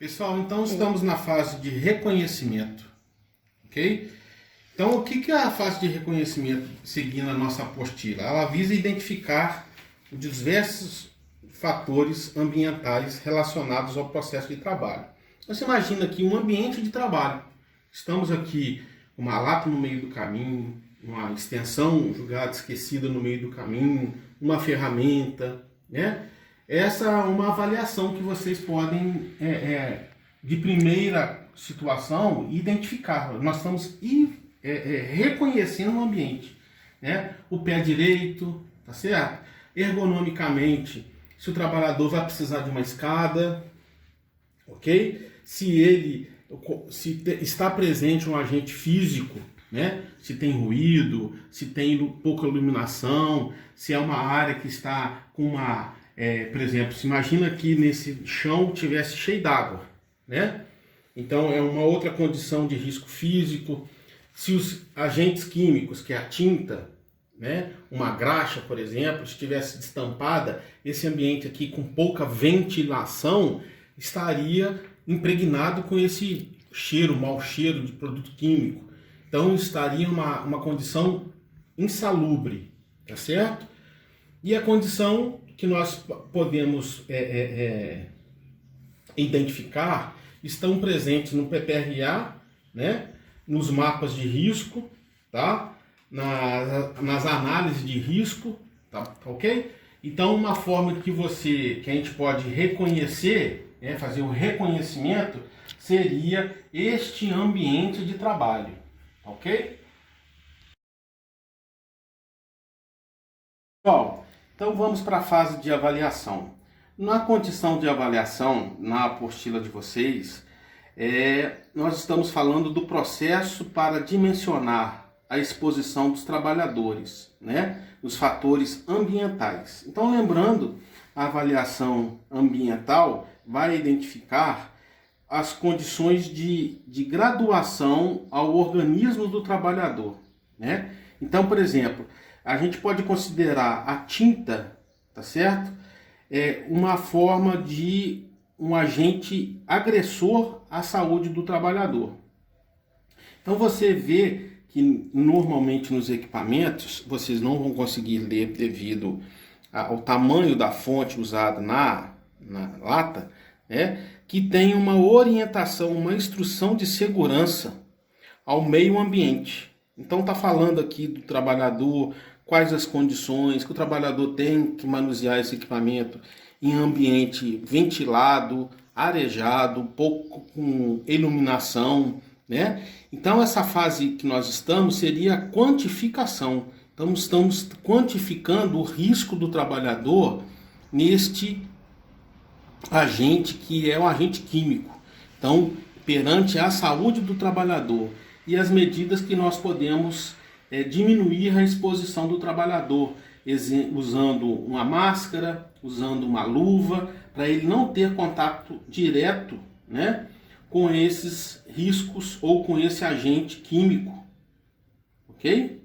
Pessoal, então estamos na fase de reconhecimento, ok? Então, o que é a fase de reconhecimento seguindo a nossa apostila? Ela visa identificar os diversos fatores ambientais relacionados ao processo de trabalho. Você imagina aqui um ambiente de trabalho. Estamos aqui com uma lata no meio do caminho, uma extensão jogada esquecida no meio do caminho, uma ferramenta, né? Essa é uma avaliação que vocês podem, de primeira situação, identificar. Nós estamos reconhecendo o ambiente, né? O pé direito, tá certo? Ergonomicamente, se o trabalhador vai precisar de uma escada, ok? Se está presente um agente físico, né? Se tem ruído, se tem pouca iluminação, se é uma área que está com uma... por exemplo, se imagina que nesse chão tivesse cheio d'água, né? Então é uma outra condição de risco físico. Se os agentes químicos, que é a tinta, né, uma graxa, por exemplo, estivesse destampada, esse ambiente aqui com pouca ventilação estaria impregnado com esse cheiro, mau cheiro de produto químico. Então estaria uma condição insalubre, tá certo? E a condição que nós podemos identificar estão presentes no PPRA, né? Nos mapas de risco, tá? Nas análises de risco, tá? Ok? Então, uma forma que a gente pode reconhecer, fazer o reconhecimento, seria este ambiente de trabalho, ok? Pessoal, então vamos para a fase de avaliação. Na condição de avaliação, na apostila de vocês, nós estamos falando do processo para dimensionar a exposição dos trabalhadores, né? Os fatores ambientais. Então, lembrando, a avaliação ambiental vai identificar as condições de graduação ao organismo do trabalhador, né? Então, por exemplo, a gente pode considerar a tinta, tá certo? Uma forma de um agente agressor à saúde do trabalhador. Então você vê que normalmente nos equipamentos vocês não vão conseguir ler devido ao tamanho da fonte usada na lata, né? Que tem uma orientação, uma instrução de segurança ao meio ambiente. Então está falando aqui do trabalhador, quais as condições que o trabalhador tem que manusear esse equipamento em ambiente ventilado, arejado, pouco com iluminação, né? Então essa fase que nós estamos seria a quantificação. Então estamos quantificando o risco do trabalhador neste agente que é um agente químico. Então, perante a saúde do trabalhador e as medidas que nós podemos diminuir a exposição do trabalhador, usando uma máscara, usando uma luva, para ele não ter contato direto, né, com esses riscos ou com esse agente químico, ok?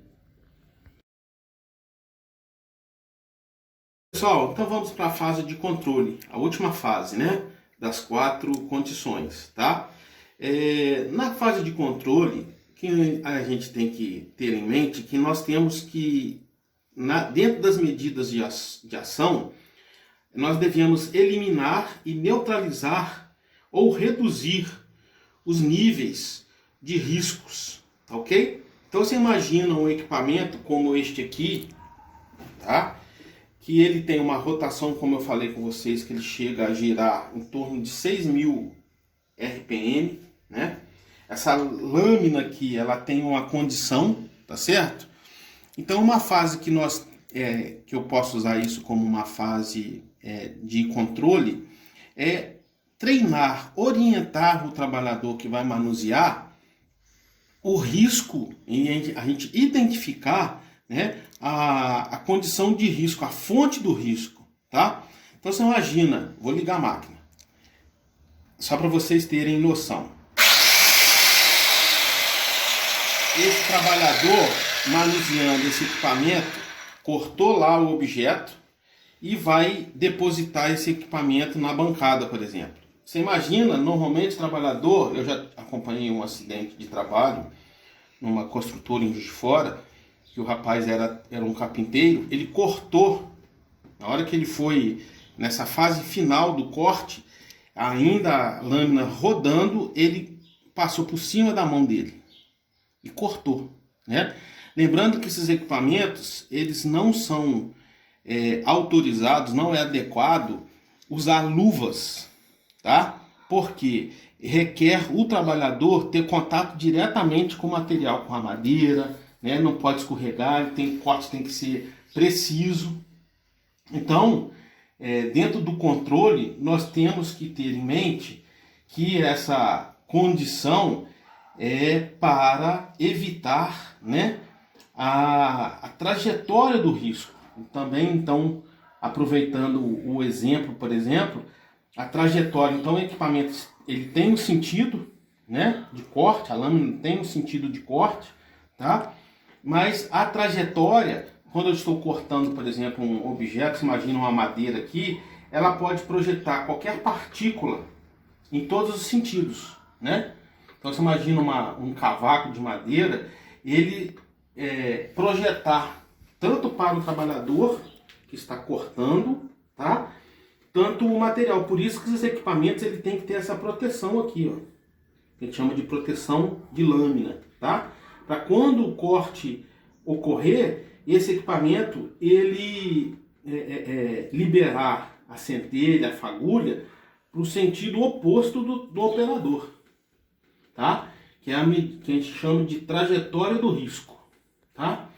Pessoal, então vamos para a fase de controle, a última fase, né, das 4 condições, tá? Na fase de controle, que a gente tem que ter em mente que nós temos que, dentro das medidas de ação, nós devemos eliminar e neutralizar ou reduzir os níveis de riscos, ok? Então você imagina um equipamento como este aqui, tá? Que ele tem uma rotação, como eu falei com vocês, que ele chega a girar em torno de 6.000 RPM, né? Essa lâmina aqui, ela tem uma condição, tá certo? Então, uma fase que que eu posso usar isso como uma fase de controle é treinar, orientar o trabalhador que vai manusear o risco, em a gente identificar, né, a condição de risco, a fonte do risco, tá? Então você imagina, vou ligar a máquina, só para vocês terem noção. Esse trabalhador manuseando esse equipamento cortou lá o objeto e vai depositar esse equipamento na bancada, por exemplo. Você imagina, normalmente o trabalhador, eu já acompanhei um acidente de trabalho numa construtora em Juiz de Fora, que o rapaz era um carpinteiro, ele cortou, na hora que ele foi nessa fase final do corte, ainda a lâmina rodando, ele passou por cima da mão dele e cortou, né? Lembrando que esses equipamentos, eles não são autorizados, não é adequado usar luvas, tá? Porque requer o trabalhador ter contato diretamente com o material, com a madeira, né? Não pode escorregar, o corte tem que ser preciso. Então, dentro do controle, nós temos que ter em mente que essa condição é para evitar, né, a trajetória do risco. Também, então, aproveitando o exemplo, por exemplo, a trajetória. Então, o equipamento ele tem um sentido, né, de corte, a lâmina tem um sentido de corte, tá? Mas a trajetória, quando eu estou cortando, por exemplo, um objeto, imagina uma madeira aqui, ela pode projetar qualquer partícula em todos os sentidos, né? Então você imagina um cavaco de madeira, ele projetar tanto para o trabalhador que está cortando, tá? Tanto o material. Por isso que os equipamentos ele tem que ter essa proteção aqui, ó. Que a gente chama de proteção de lâmina, tá? Para quando o corte ocorrer, esse equipamento ele liberar a centelha, a fagulha, para o sentido oposto do operador, tá? Que a gente chama de trajetória do risco, tá?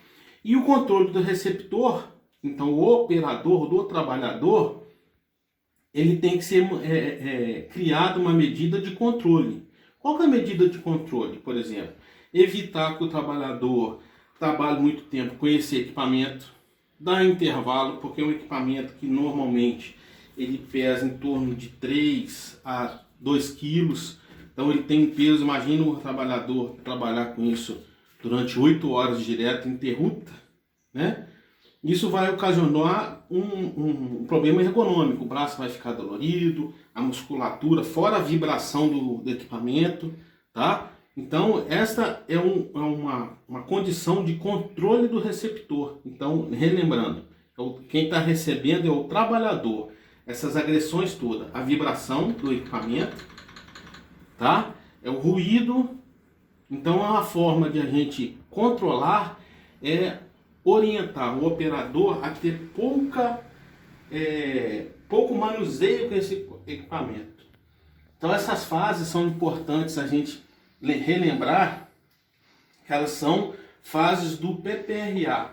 E o controle do receptor, então o operador do trabalhador, ele tem que ser criado uma medida de controle. Qual que é a medida de controle, por exemplo? Evitar que o trabalhador trabalhe muito tempo com esse equipamento, dar intervalo, porque é um equipamento que normalmente ele pesa em torno de 3 a 2 quilos, então ele tem um peso. Imagina o trabalhador trabalhar com isso durante 8 horas direto, ininterrupta, né? Isso vai ocasionar um problema ergonômico, o braço vai ficar dolorido, a musculatura, fora a vibração do equipamento, tá? Então, esta é uma condição de controle do receptor. Então, relembrando, quem está recebendo é o trabalhador. Essas agressões todas, a vibração do equipamento, tá? É o ruído. Então, é uma forma de a gente controlar, orientar o operador a ter pouco manuseio com esse equipamento. Então, essas fases são importantes a gente relembrar que elas são fases do PPRA.